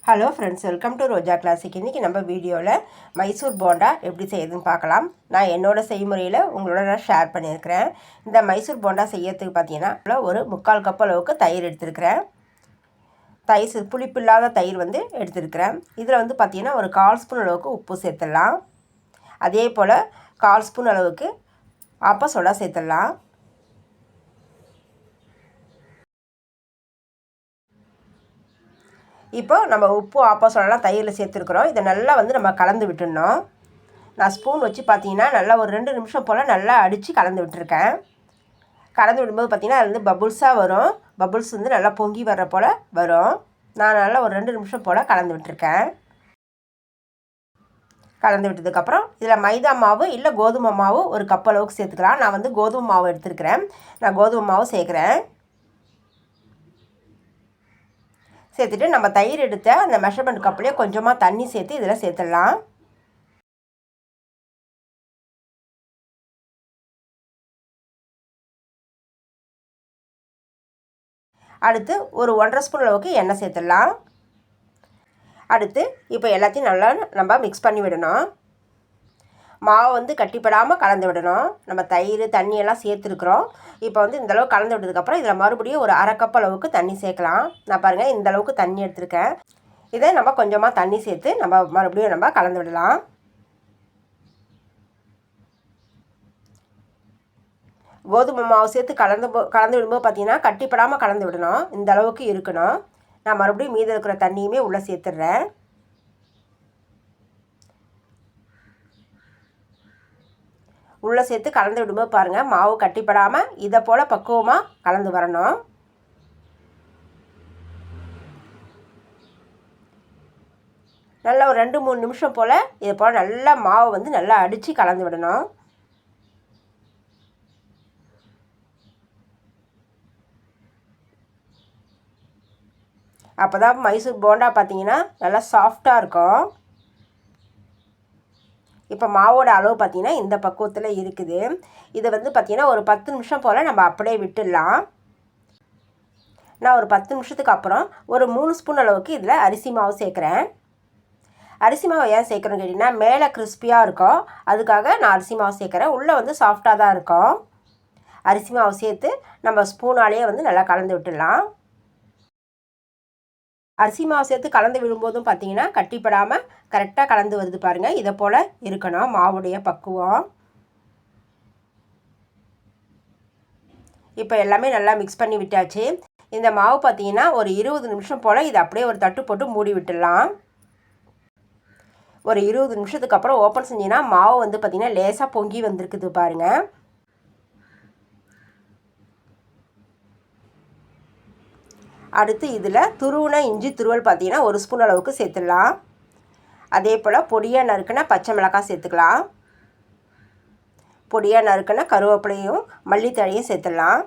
Hello friends, welcome to Roja classic. இன்றைக்கி நம்ம வீடியோவில் மைசூர் போண்டா எப்படி செய்யுதுன்னு பார்க்கலாம். நான் என்னோடய செய்முறையில் உங்களோட நான் ஷேர் பண்ணியிருக்கிறேன். இந்த மைசூர் போண்டா செய்யறதுக்கு பார்த்தீங்கன்னா ஒரு 3/4 கப் அளவுக்கு தயிர் எடுத்துருக்கிறேன். புளிப்பு இல்லாத தயிர் எடுத்துருக்கிறேன். இதில் பார்த்தீங்கன்னா ஒரு 1/4 ஸ்பூன் அளவுக்கு உப்பு சேர்த்துடலாம். அதே போல் 1/4 ஸ்பூன் அளவுக்கு ஆப்ப சோடா சேர்த்துடலாம். இப்போ நம்ம உப்பு ஆப்ப சோடாலாம் தயிரில் சேர்த்துருக்குறோம். இதை நல்லா நம்ம கலந்து விட்டுடணும். நான் ஸ்பூன் வச்சு பார்த்தீங்கன்னா நல்லா ஒரு 2 நிமிஷம் போல் நல்லா அடித்து கலந்து விட்டுருக்கேன். கலந்து விடும்போது பார்த்திங்கன்னா அது பபுள்ஸாக வரும். பபுள்ஸ் நல்லா பொங்கி வர்ற போல் வரும். நான் நல்லா ஒரு 2 நிமிஷம் போல் கலந்து விட்டுருக்கேன். கலந்து விட்டதுக்கப்புறம் இதில் மைதா மாவு இல்லை கோதுமை மாவு ஒரு கப் அளவுக்கு சேர்த்துக்கலாம். நான் கோதுமை மாவு எடுத்துருக்கிறேன். நான் கோதுமை மாவு சேர்க்குறேன். சேர்த்துட்டு நம்ம தயிர் எடுத்த அந்த மெஷர்மெண்ட் கப்லேயே கொஞ்சமாக தண்ணி சேர்த்து இதில் சேர்த்துடலாம். அடுத்து ஒரு 1/2 ஸ்பூன் அளவுக்கு எண்ணெய் சேர்த்துடலாம். அடுத்து இப்போ எல்லாத்தையும் நல்லா நம்ம மிக்ஸ் பண்ணி விடணும். மாவு கட்டிப்படாமல் கலந்து விடணும். நம்ம தயிர் தண்ணியெல்லாம் சேர்த்துருக்குறோம். இப்போ இந்தளவுக்கு கலந்து விட்டதுக்கப்புறம் இதில் மறுபடியும் ஒரு 1/2 கப் அளவுக்கு தண்ணி சேர்க்கலாம். நான் பாருங்கள் இந்தளவுக்கு தண்ணி எடுத்துருக்கேன். இதை நம்ம கொஞ்சமாக தண்ணி சேர்த்து நம்ம மறுபடியும் நம்ம கலந்து விடலாம். கோதுமை மாவு சேர்த்து கலந்து விடும்போது பார்த்திங்கன்னா கட்டிப்படாமல் கலந்து விடணும். இந்த அளவுக்கு இருக்கணும். நான் மறுபடியும் மீதி இருக்கிற தண்ணியுமே உள்ளே சேர்த்துடுறேன். உள்ளே சேர்த்து கலந்து விடும்போது பாருங்கள் மாவு கட்டிப்படாமல் இதை போல் பக்குவமாக கலந்து வரணும். நல்லா ஒரு 2-3 நிமிஷம் போல் இது போல் நல்லா மாவு நல்லா அடித்து கலந்து விடணும். அப்போ தான் மைசூர் போண்டா பார்த்திங்கன்னா நல்லா சாஃப்டாக இருக்கும். இப்போ மாவோட அளவு பார்த்திங்கன்னா இந்த பக்குவத்தில் இருக்குது. இதை பார்த்திங்கன்னா ஒரு 10 நிமிஷம் போல் நம்ம அப்படியே விட்டுடலாம். நான் ஒரு 10 நிமிஷத்துக்கு அப்புறம் ஒரு 3 ஸ்பூன் அளவுக்கு இதில் அரிசி மாவு சேர்க்குறேன். அரிசி மாவு ஏன் சேர்க்குறேன்னு கேட்டிங்கன்னா மேலே கிறிஸ்பியாக இருக்கும். அதுக்காக நான் அரிசி மாவு சேர்க்குறேன். உள்ளே சாஃப்டாக தான் இருக்கும். அரிசி மாவு சேர்த்து நம்ம ஸ்பூனாலேயே நல்லா கலந்து விட்டுடலாம். அரிசி மாவு சேர்த்து கலந்து விடும்போதும் பார்த்திங்கன்னா கட்டிப்படாமல் கரெக்டாக கலந்து வருது பாருங்கள். இதை போல் இருக்கணும் மாவுடைய பக்குவம். இப்போ எல்லாமே நல்லா மிக்ஸ் பண்ணி விட்டாச்சு. இந்த மாவு பார்த்திங்கன்னா ஒரு 20 நிமிஷம் போல் இதை அப்படியே ஒரு தட்டு போட்டு மூடி விட்டுடலாம். ஒரு 20 நிமிஷத்துக்கு அப்புறம் ஓப்பன் செஞ்சிங்கன்னா மாவு பார்த்திங்கன்னா லேசாக பொங்கி வந்திருக்குது பாருங்கள். அடுத்து இதில் துருவின இஞ்சி துருவல் பார்த்திங்கன்னா 1 ஸ்பூன் அளவுக்கு சேர்த்துடலாம். அதே போல் பொடியாக நறுக்கின பச்சை மிளகாய் சேர்த்துக்கலாம். பொடியாக நறுக்கின கருவேப்பிலையும் மல்லித்தழையும் சேர்த்துடலாம்.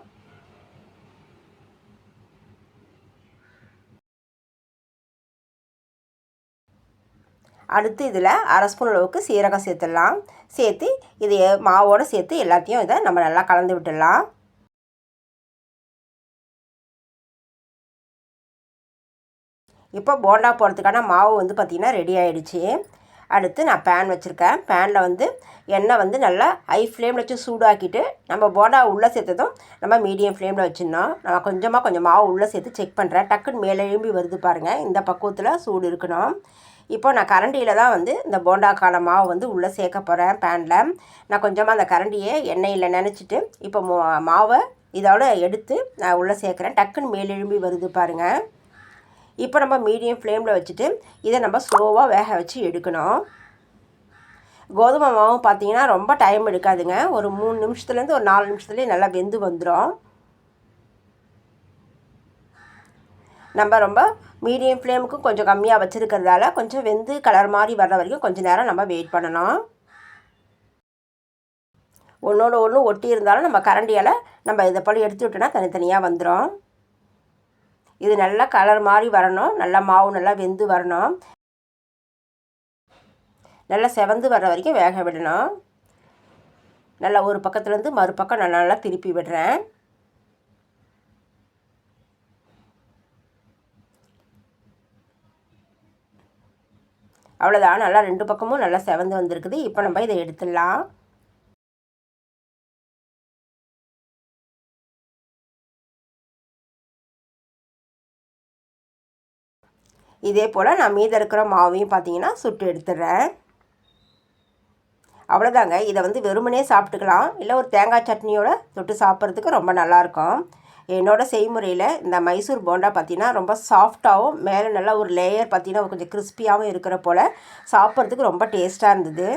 அடுத்து இதில் 1/2 ஸ்பூன் அளவுக்கு சீரகம் சேர்த்துடலாம். சேர்த்து இது மாவோடு சேர்த்து எல்லாத்தையும் இதை நம்ம நல்லா கலந்து விட்டுடலாம். இப்போ போண்டா போடுறதுக்கான மாவு பார்த்திங்கன்னா ரெடி ஆகிடுச்சு. அடுத்து நான் பேன் வச்சுருக்கேன். பேனில் எண்ணெய் நல்லா ஹை ஃப்ளேமில் வச்சு சூடாக்கிட்டு நம்ம போண்டா உள்ளே சேர்த்ததும் நம்ம மீடியம் ஃப்ளேமில் வச்சிடணும். நான் கொஞ்சம் மாவு உள்ளே சேர்த்து செக் பண்ணுறேன். டக்குன்னு மேலே எழும்பி வருது பாருங்கள். இந்த பக்குவத்தில் சூடு இருக்கணும். இப்போ நான் கரண்டியில் தான் இந்த போண்டாக்கான மாவு உள்ளே சேர்க்க போகிறேன். பேனில் நான் கொஞ்சமாக அந்த கரண்டியை எண்ணெயில் நினச்சிட்டு இப்போ மாவை இதோட எடுத்து நான் உள்ளே சேர்க்குறேன். டக்குன்னு மேலே எழும்பி வருது பாருங்கள். இப்போ நம்ம மீடியம் ஃப்ளேமில் வச்சுட்டு இதை நம்ம ஸ்லோவாக வேக வச்சு எடுக்கணும். கோதுமை மாவு பார்த்திங்கன்னா ரொம்ப டைம் எடுக்காதுங்க. ஒரு 3 நிமிஷத்துலேருந்து ஒரு 4 நிமிஷத்துலேயே நல்லா வெந்து வந்துடும். நம்ம ரொம்ப மீடியம் ஃப்ளேமுக்கும் கொஞ்சம் கம்மியாக வச்சுருக்கிறதால கொஞ்சம் வெந்து கலர் மாதிரி வர்ற வரைக்கும் கொஞ்சம் நேரம் நம்ம வெயிட் பண்ணணும். ஒன்றோடு ஒன்று ஒட்டி இருந்தாலும் நம்ம கரண்டியால் நம்ம இதை போல் எடுத்து விட்டோன்னா தனித்தனியாக வந்துடும். இது நல்லா கலர் மாதிரி வரணும். நல்லா மாவு நல்லா வெந்து வரணும். நல்லா செவந்து வர்ற வரைக்கும் வேக விடணும். நல்லா ஒரு பக்கத்துலேருந்து மறுபக்கம் நான் நல்லா திருப்பி விடுறேன். அவ்வளோதான், நல்லா 2 பக்கமும் நல்லா செவந்து வந்திருக்குது. இப்போ நம்ம இதை எடுத்துடலாம். இதே போல் நான் மீதம் இருக்கிற மாவையும் பார்த்தீங்கன்னா சுட்டு எடுத்துடுறேன். அவ்வளோதாங்க. இதை வந்து வெறுமனே சாப்பிட்டுக்கலாம், இல்லை ஒரு தேங்காய் சட்னியோட தொட்டு சாப்பிட்றதுக்கு ரொம்ப நல்லாயிருக்கும். என்னோடய செய்முறையில் இந்த மைசூர் போண்டா பார்த்திங்கன்னா ரொம்ப சாஃப்டாகவும் மேலே நல்லா ஒரு லேயர் பார்த்திங்கன்னா கொஞ்சம் கிறிஸ்பியாகவும் இருக்கிற போல் சாப்பிட்றதுக்கு ரொம்ப டேஸ்ட்டாக இருந்தது.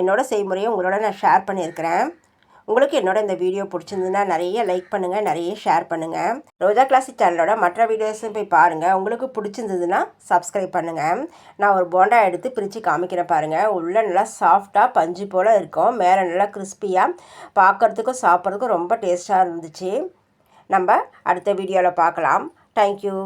என்னோடய செய்முறையை உங்களோட நான் ஷேர் பண்ணியிருக்கிறேன். உங்களுக்கு என்னோட இந்த வீடியோ பிடிச்சிருந்ததுன்னா நிறைய லைக் பண்ணுங்கள், நிறைய ஷேர் பண்ணுங்கள். ரோஜா கிளாசிக் சேனலோட மற்ற வீடியோஸும் போய் பாருங்கள். உங்களுக்கு பிடிச்சிருந்ததுன்னா சப்ஸ்கிரைப் பண்ணுங்கள். நான் ஒரு போண்டா எடுத்து பிரித்து காமிக்கிறேன் பாருங்கள். உள்ளே நல்லா சாஃப்டாக பஞ்சு போல் இருக்கும், மேலே நல்லா கிறிஸ்பியாக, பார்க்குறதுக்கும் சாப்பிட்றதுக்கும் ரொம்ப டேஸ்ட்டாக இருந்துச்சு. நம்ம அடுத்த வீடியோவில் பார்க்கலாம். தேங்க்யூ.